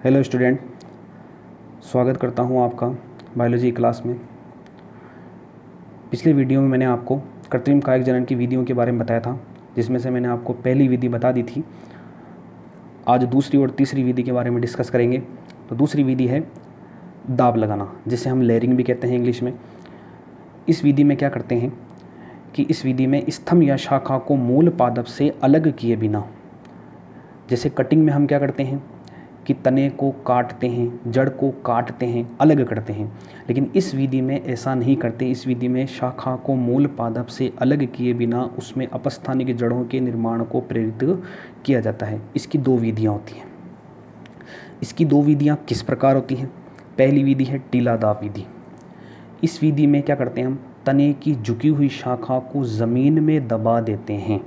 Hello student, स्वागत करता हूं आपका बायोलॉजी क्लास में। पिछले वीडियो में मैंने आपको कृत्रिम कायिक जनन की विधियों के बारे में बताया था, जिसमें से मैंने आपको पहली विधि बता दी थी। आज दूसरी और तीसरी विधि के बारे में डिस्कस करेंगे। तो दूसरी विधि है दाब लगाना, जिसे हम लेयरिंग भी कहते हैं इंग्लिश में। इस विधि में क्या करते हैं कि इस विधि में स्तंभ या शाखा को मूल पादप से अलग किए बिना, जैसे कटिंग में हम क्या करते हैं कि तने को काटते हैं, जड़ को काटते हैं, अलग करते हैं, लेकिन इस विधि में ऐसा नहीं करते। इस विधि में शाखा को मूल पादप से अलग किए बिना उसमें अपस्थानिक जड़ों के निर्माण को प्रेरित किया जाता है। इसकी दो विधियाँ होती हैं। इसकी दो विधियाँ किस प्रकार होती हैं? पहली विधि है टीला दाब विधि। इस विधि में क्या करते हैं हम, तने की झुकी हुई शाखा को ज़मीन में दबा देते हैं।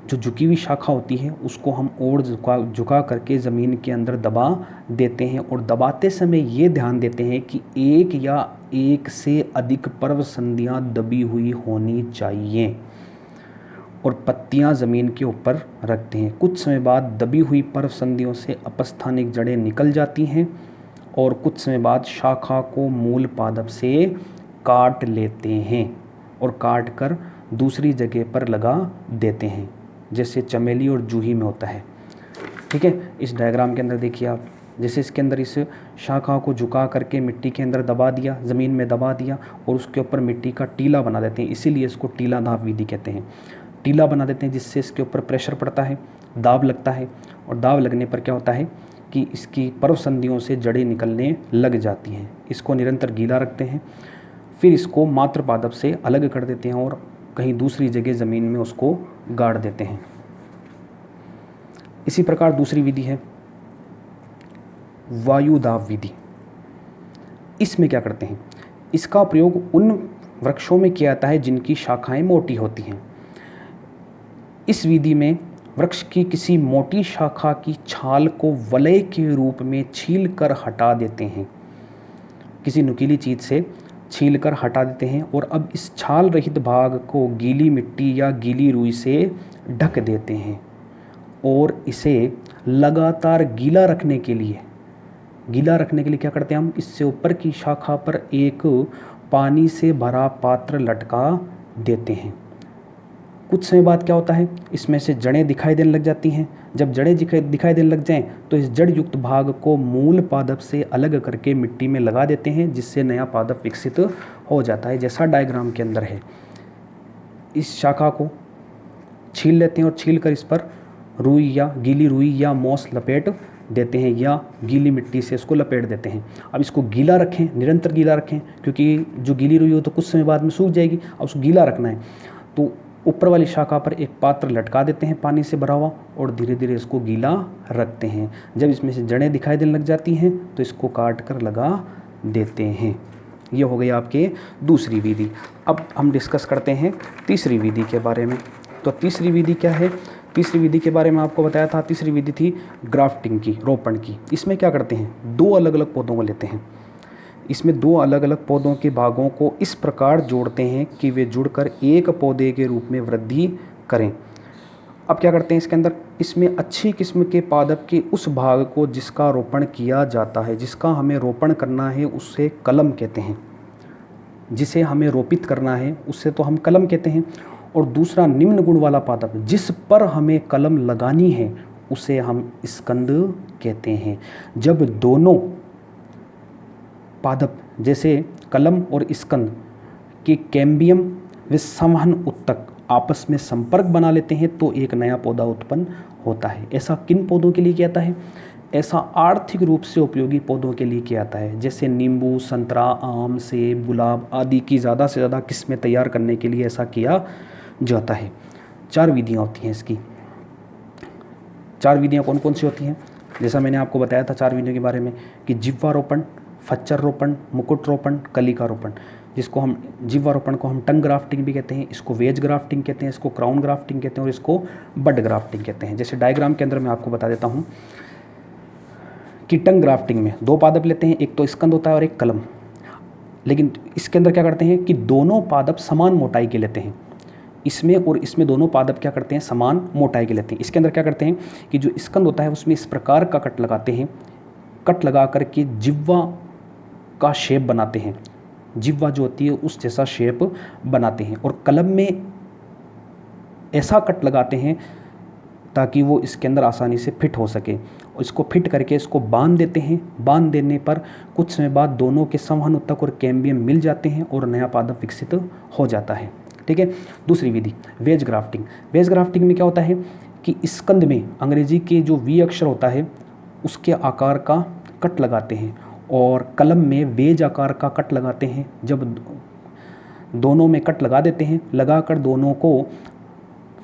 जो झुकी हुई शाखा होती है उसको हम और झुका करके ज़मीन के अंदर दबा देते हैं, और दबाते समय ये ध्यान देते हैं कि एक या एक से अधिक पर्व संधियाँ दबी हुई होनी चाहिए, और पत्तियाँ ज़मीन के ऊपर रखते हैं। कुछ समय बाद दबी हुई पर्व संधियों से अपस्थानिक जड़ें निकल जाती हैं, और कुछ समय बाद शाखा को मूल पादप से काट लेते हैं और काट कर दूसरी जगह पर लगा देते हैं, जैसे चमेली और जूही में होता है। ठीक है, इस डायग्राम के अंदर देखिए आप, जैसे इसके अंदर इस शाखा को झुका करके मिट्टी के अंदर दबा दिया, ज़मीन में दबा दिया, और उसके ऊपर मिट्टी का टीला बना देते हैं। इसीलिए इसको टीला दाब विधि कहते हैं। टीला बना देते हैं जिससे इसके ऊपर प्रेशर पड़ता है, दाब लगता है, और दाब लगने पर क्या होता है कि इसकी पर्व संधियों से जड़ें निकलने लग जाती हैं। इसको निरंतर गीला रखते हैं, फिर इसको मात्र पादप से अलग कर देते हैं और कहीं दूसरी जगह ज़मीन में उसको गाड़ देते हैं। इसी प्रकार दूसरी विधि है वायु दाब विधि। इसमें क्या करते हैं, इसका प्रयोग उन वृक्षों में किया जाता है जिनकी शाखाएं मोटी होती हैं। इस विधि में वृक्ष की किसी मोटी शाखा की छाल को वलय के रूप में छील कर हटा देते हैं। किसी नुकीली चीज़ से छील कर हटा देते हैं, और अब इस छाल रहित भाग को गीली मिट्टी या गीली रुई से ढक देते हैं, और इसे लगातार गीला रखने के लिए क्या करते हैं हम, इससे ऊपर की शाखा पर एक पानी से भरा पात्र लटका देते हैं। कुछ समय बाद क्या होता है, इसमें से जड़ें दिखाई देने लग जाती हैं। जब जड़ें दिखाई देने लग जाएं तो इस जड़ युक्त भाग को मूल पादप से अलग करके मिट्टी में लगा देते हैं, जिससे नया पादप विकसित हो जाता है, जैसा डायग्राम के अंदर है। इस शाखा को छील लेते हैं और छील कर इस पर रुई या गीली रुई या मोस लपेट देते हैं, या गीली मिट्टी से इसको लपेट देते हैं। अब इसको गीला रखें, निरंतर गीला रखें, क्योंकि जो गीली रुई हो तो कुछ समय बाद में सूख जाएगी। अब उसको गीला रखना है तो ऊपर वाली शाखा पर एक पात्र लटका देते हैं पानी से भरा हुआ, और धीरे धीरे इसको गीला रखते हैं। जब इसमें से जड़ें दिखाई देने लग जाती हैं तो इसको काट कर लगा देते हैं। ये हो गई आपके दूसरी विधि। अब हम डिस्कस करते हैं तीसरी विधि के बारे में। तो तीसरी विधि क्या है? तीसरी विधि के बारे में आपको बताया था। तीसरी विधि थी ग्राफ्टिंग की, रोपण की। इसमें क्या करते हैं, दो अलग अलग पौधों को लेते हैं। इसमें दो अलग अलग पौधों के भागों को इस प्रकार जोड़ते हैं कि वे जुड़कर एक पौधे के रूप में वृद्धि करें। अब क्या करते हैं इसके अंदर, इसमें अच्छी किस्म के पादप के उस भाग को जिसका रोपण किया जाता है, जिसका हमें रोपण करना है, उससे कलम कहते हैं। जिसे हमें रोपित करना है उससे तो हम कलम कहते हैं। और दूसरा निम्न गुण वाला पादप जिस पर हमें कलम लगानी है उसे हम स्कंद कहते हैं। जब दोनों पादप जैसे कलम और स्कंद के कैम्बियम व संवहन उत्तक आपस में संपर्क बना लेते हैं तो एक नया पौधा उत्पन्न होता है। ऐसा किन पौधों के लिए किया जाता है? ऐसा आर्थिक रूप से उपयोगी पौधों के लिए किया जाता है, जैसे नींबू, संतरा, आम, सेब, गुलाब आदि की ज़्यादा से ज़्यादा किस्में तैयार करने के लिए ऐसा किया जाता है। 4 विधियाँ होती हैं इसकी। 4 विधियाँ कौन कौन सी होती हैं? जैसा मैंने आपको बताया था 4 विधियों के बारे में कि जिह्वारोपण, फच्चर रोपण, मुकुट रोपण, कलिका रोपण। जिसको हम जिह्वारोपण को हम टंग ग्राफ्टिंग भी कहते हैं, इसको वेज ग्राफ्टिंग कहते हैं, इसको क्राउन ग्राफ्टिंग कहते हैं, और इसको बड ग्राफ्टिंग कहते हैं। जैसे डायग्राम के अंदर मैं आपको बता देता हूँ कि टंग ग्राफ्टिंग में 2 पादप लेते हैं, एक तो स्कंद होता है और एक कलम। लेकिन इसके अंदर क्या करते हैं कि दोनों पादप समान मोटाई के लेते हैं। इसमें और इसमें दोनों पादप क्या करते हैं, समान मोटाई के लेते हैं। इसके अंदर क्या करते हैं कि जो स्कंद होता है उसमें इस प्रकार का कट लगाते हैं, कट लगा करके जिह्वा का शेप बनाते हैं, जिह्वा जो होती है उस जैसा शेप बनाते हैं, और कलम में ऐसा कट लगाते हैं ताकि वो इसके अंदर आसानी से फिट हो सके। इसको फिट करके इसको बांध देते हैं। बांध देने पर कुछ समय बाद दोनों के संवहन ऊतक और कैम्बियम मिल जाते हैं और नया पादप विकसित हो जाता है। ठीक है। दूसरी विधि वेज ग्राफ्टिंग। वेज ग्राफ्टिंग में क्या होता है कि स्कंद में अंग्रेजी के जो वी अक्षर होता है उसके आकार का कट लगाते हैं और कलम में वेज आकार का कट लगाते हैं। जब दोनों में कट लगा देते हैं, लगाकर दोनों को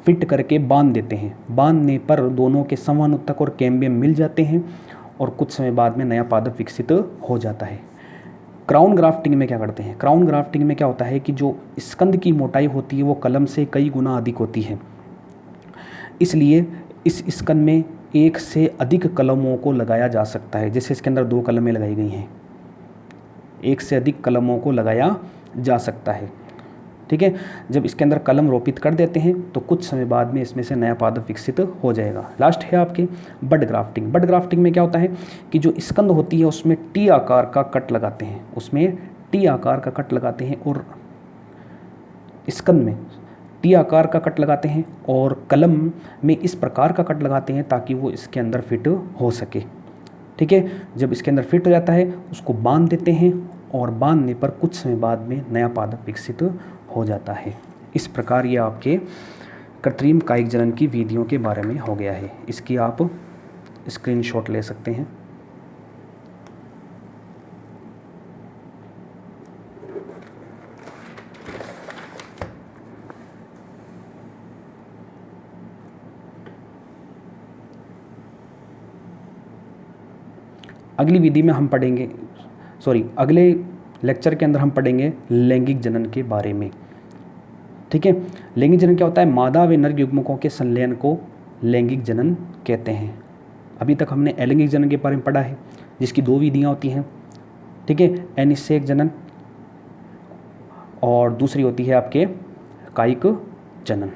फिट करके बांध देते हैं। बांधने पर दोनों के संवहन ऊतक और कैम्बियम मिल जाते हैं और कुछ समय बाद में नया पादप विकसित हो जाता है। क्राउन ग्राफ्टिंग में क्या करते हैं, क्राउन ग्राफ्टिंग में क्या होता है कि जो स्कंद की मोटाई होती है वो कलम से कई गुना अधिक होती है, इसलिए इस स्कंद में एक से अधिक कलमों को लगाया जा सकता है। जैसे इसके अंदर 2 कलमें लगाई गई हैं, एक से अधिक कलमों को लगाया जा सकता है। ठीक है। जब इसके अंदर कलम रोपित कर देते हैं तो कुछ समय बाद में इसमें से नया पादप विकसित हो जाएगा। लास्ट है आपके बड ग्राफ्टिंग। बड ग्राफ्टिंग में क्या होता है कि जो स्कंद होती है उसमें टी आकार का कट लगाते हैं, उसमें टी आकार का कट लगाते हैं और स्कंद में टी आकार का कट लगाते हैं और कलम में इस प्रकार का कट लगाते हैं ताकि वो इसके अंदर फिट हो सके। ठीक है। जब इसके अंदर फिट हो जाता है उसको बांध देते हैं और बांधने पर कुछ समय बाद में नया पादप विकसित हो जाता है। इस प्रकार ये आपके कृत्रिम कायिक जनन की विधियों के बारे में हो गया है। इसकी आप स्क्रीनशॉट ले सकते हैं। अगली विधि में हम पढ़ेंगे, अगले लेक्चर के अंदर हम पढ़ेंगे लैंगिक जनन के बारे में। ठीक है। लैंगिक जनन क्या होता है, मादा व नर युग्मकों के संलयन को लैंगिक जनन कहते हैं। अभी तक हमने अलैंगिक जनन के बारे में पढ़ा है जिसकी 2 विधियाँ होती हैं। ठीक है। अनिषेक जनन और दूसरी होती है आपके कायिक जनन।